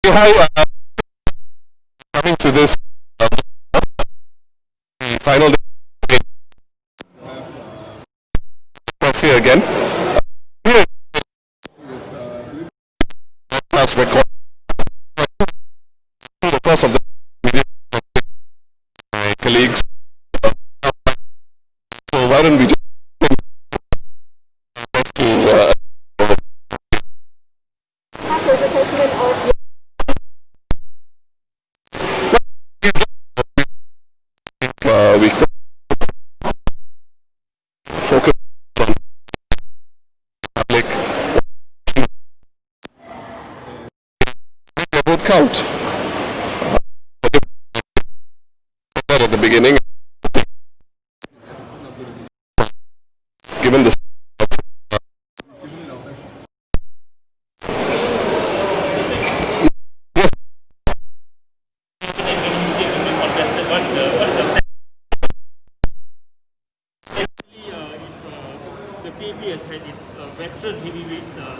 Hi, coming to this the final day. Let's see again. Here last record through the course of the video, my colleagues. So why don't we just to assessment of we focus on public the vote count at the beginning, given the the PAP has had its veteran heavyweights, and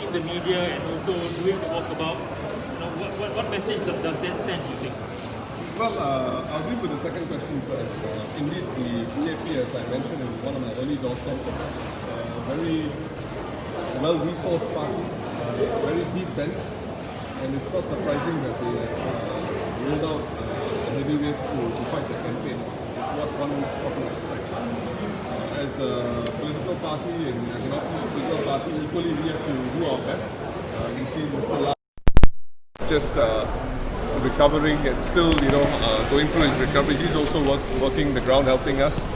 in the media and also doing the walkabouts. What message does that send, you think? Well, I'll deal with the second question first. Indeed, the PAP, as I mentioned in one of my early doorsteps, very well-resourced party, very deep bench, and it's not surprising that they rolled out heavyweights to fight the campaign. It's what one can expect. As a political party and as an opposition political party, equally we have to do our best. You see Mr. Lau just recovering and still, going through his recovery. He's also working the ground, helping us.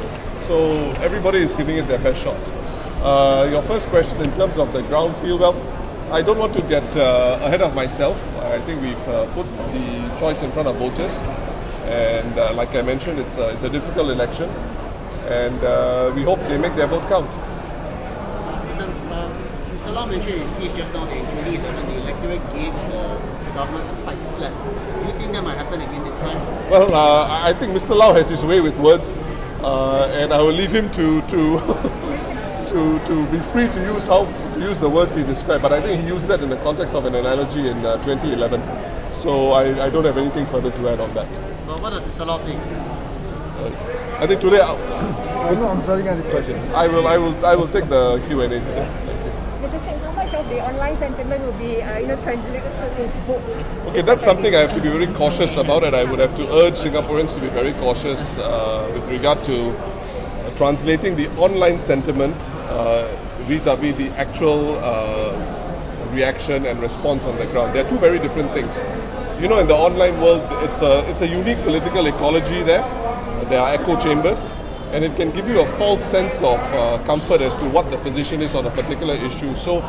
So everybody is giving it their best shot. Your first question in terms of the ground feel, well, I don't want to get ahead of myself. I think we've put the choice in front of voters, and like I mentioned, it's a difficult election, and we hope they make their vote count. Mr. Lau mentioned in his speech just now that in 2011 the electorate gave the government a tight slap. Do you think that might happen again this time? Well, I think Mr. Lau has his way with words, and I will leave him to be free to use the words he described. But I think he used that in the context of an analogy in 2011. So I don't have anything further to add on that. Well, what does Mr. Lau think? I think today I'm sorry, question. I will take the Q&A today. Mr. Singh, how much of the online sentiment will be translated to votes? Okay, that's something I have to be very cautious about, and I would have to urge Singaporeans to be very cautious with regard to translating the online sentiment vis-a-vis the actual reaction and response on the ground. They're two very different things. In the online world, it's a unique political ecology there. There are echo chambers, and it can give you a false sense of comfort as to what the position is on a particular issue. So,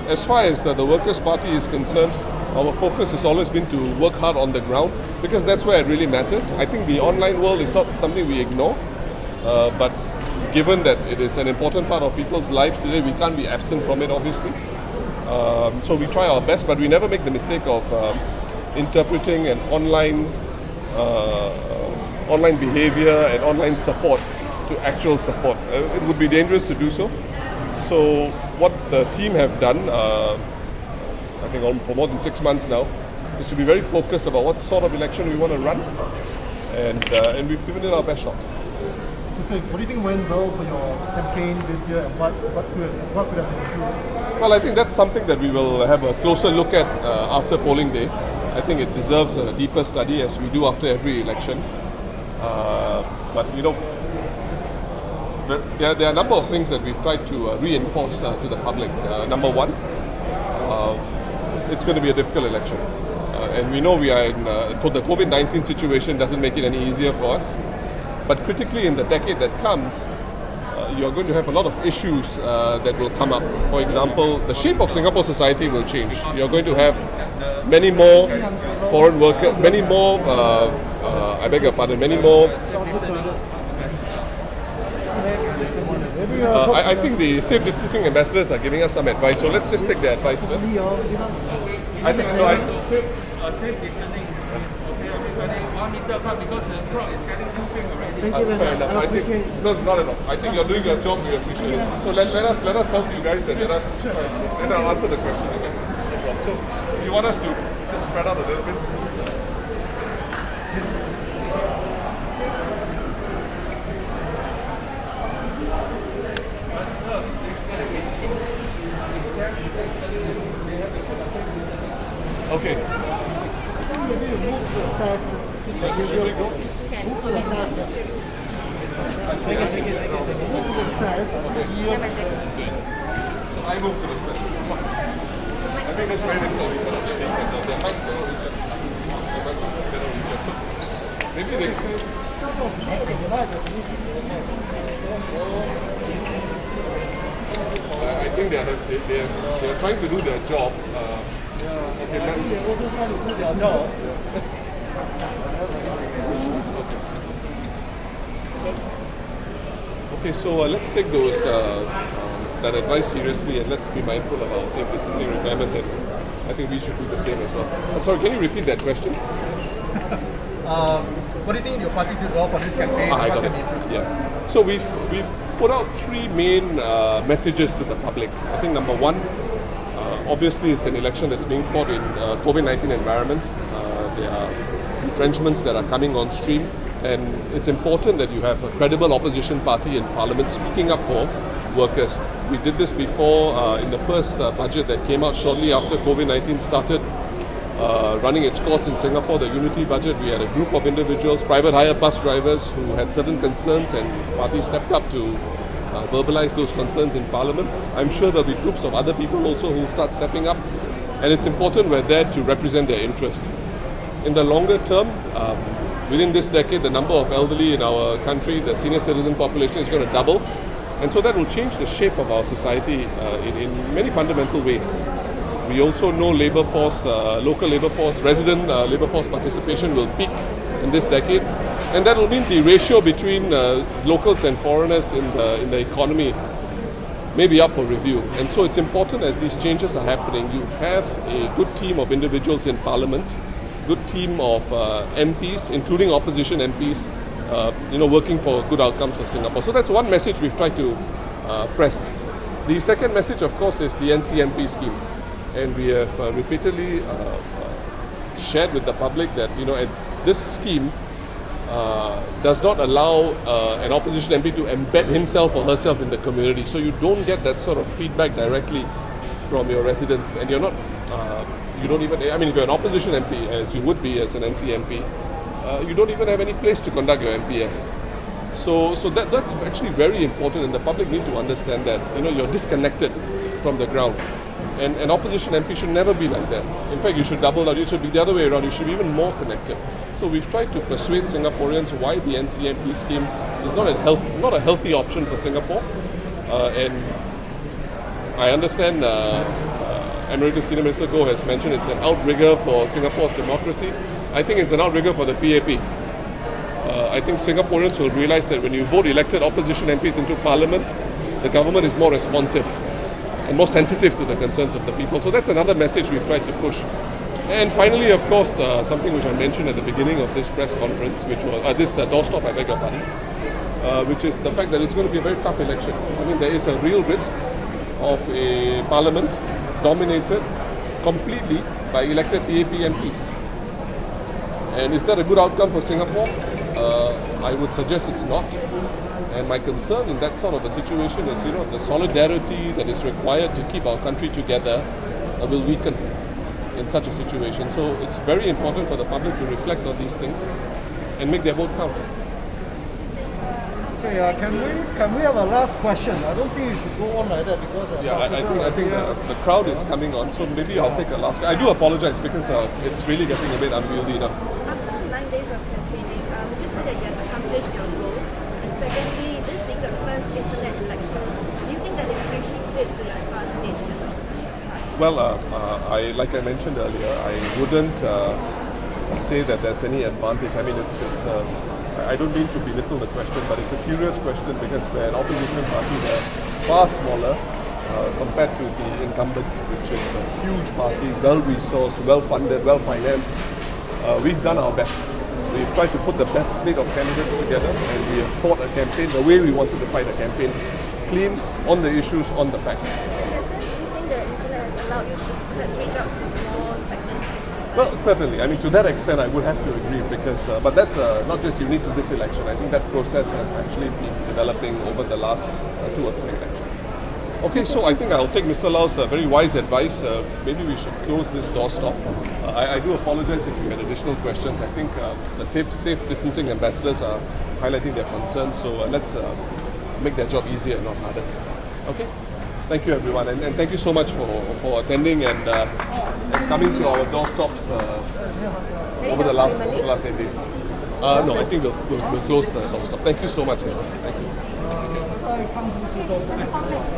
as far as the Workers' Party is concerned, our focus has always been to work hard on the ground, because that's where it really matters. I think the online world is not something we ignore, but given that it is an important part of people's lives today, we can't be absent from it, obviously. So we try our best, but we never make the mistake of interpreting an online behavior and online support to actual support. It would be dangerous to do so. So what the team have done, I think for more than 6 months now, is to be very focused about what sort of election we want to run, and we've given it our best shot. So, what do you think went well for your campaign this year, and what could have been improved? Well, I think that's something that we will have a closer look at after polling day. I think it deserves a deeper study, as we do after every election. But there are a number of things that we've tried to reinforce to the public. Number one, it's going to be a difficult election, and we know we are in the COVID-19 situation doesn't make it any easier for us. But critically, in the decade that comes, you're going to have a lot of issues that will come up. For example, the shape of Singapore society will change. You're going to have many more foreign workers, many more, many more. I think the safe distancing ambassadors are giving us some advice, so let's just take their advice first. I think, 1 meter apart because the crowd is getting too big already. Fair enough. I think, no, not at all. I think you're doing your job. We appreciate it. So let us help you guys and let us answer the question again. No problem. So you want us to just spread out a little bit? Okay. I move to the stairs. I think that's very difficult because of the mics cannot reach us. The mics cannot reach us. So maybe they I think they are trying to do their job. Okay, They're also trying to do their job. Okay, so let's take those that advice seriously and let's be mindful of our safe distancing requirements, and I think we should do the same as well. Sorry, can you repeat that question? What do you think your party did well for this campaign? I got it. Yeah. So we've put out three main messages to the public. I think number one, obviously it's an election that's being fought in COVID-19 environment. There are retrenchments that are coming on stream, and it's important that you have a credible opposition party in parliament speaking up for workers. We did this before in the first budget that came out shortly after COVID-19 started running its course in Singapore, the Unity budget. We had a group of individuals, private hire bus drivers, who had certain concerns, and parties stepped up to verbalize those concerns in Parliament. I'm sure there'll be groups of other people also who will start stepping up, and it's important we're there to represent their interests. In the longer term, within this decade, the number of elderly in our country, the senior citizen population, is going to double, and so that will change the shape of our society in many fundamental ways. We also know labour force, local labour force, resident labour force participation will peak in this decade, and that will mean the ratio between locals and foreigners in the economy may be up for review. And so it's important, as these changes are happening, you have a good team of individuals in Parliament, good team of MPs, including opposition MPs, working for good outcomes for Singapore. So that's one message we've tried to press. The second message, of course, is the NCMP scheme. And we have repeatedly shared with the public that this scheme does not allow an opposition MP to embed himself or herself in the community. So you don't get that sort of feedback directly from your residents, and you're not. You don't even. I mean, if you're an opposition MP, as you would be as an NCMP, you don't even have any place to conduct your MPS. So that's actually very important, and the public need to understand that you're disconnected from the ground. And an opposition MP should never be like that. In fact, you should double down. You should be the other way around. You should be even more connected. So we've tried to persuade Singaporeans why the NCMP scheme is not a healthy option for Singapore. And I understand Emeritus Senior Minister Goh has mentioned it's an outrigger for Singapore's democracy. I think it's an outrigger for the PAP. I think Singaporeans will realize that when you vote elected opposition MPs into Parliament, the government is more responsive and more sensitive to the concerns of the people. So that's another message we've tried to push. And finally, of course, something which I mentioned at the beginning of this press conference, which was this doorstop, I beg your pardon, which is the fact that it's going to be a very tough election. I mean, there is a real risk of a parliament dominated completely by elected PAP MPs. And is that a good outcome for Singapore? I would suggest it's not. And my concern in that sort of a situation is, the solidarity that is required to keep our country together will weaken in such a situation. So it's very important for the public to reflect on these things and make their vote count. Okay, can we have a last question? I don't think you should go on like that because I think the crowd is coming on, so maybe I'll take a last. I do apologize because it's really getting a bit unwieldy now. After 9 days of campaigning, would you say that you have accomplished your goals? And secondly, this being the first internet election, do you think that it's actually played to your advantage as a opposition party? Well, like I mentioned earlier, I wouldn't say that there's any advantage. I mean, I don't mean to belittle the question, but it's a curious question because we're an opposition party. We're far smaller compared to the incumbent, which is a huge party, well-resourced, well-funded, well-financed. We've done our best. We've tried to put the best slate of candidates together, and we have fought a campaign the way we wanted to fight a campaign, clean on the issues, on the facts. In a sense, do you think the internet has allowed you to perhaps reach out to more segments of society? Well, certainly. I mean, to that extent, I would have to agree because, but that's not just unique to this election. I think that process has actually been developing over the last 2 or 3 elections. Okay, so I think I'll take Mr. Lau's very wise advice. Maybe we should close this doorstop. I do apologize if you had additional questions. I think the safe distancing ambassadors are highlighting their concerns, so let's make their job easier and not harder. Okay? Thank you, everyone, and thank you so much for attending and coming to our doorstops over the last 8 days. No, I think we'll close the doorstop. Thank you so much, Lisa. Thank you.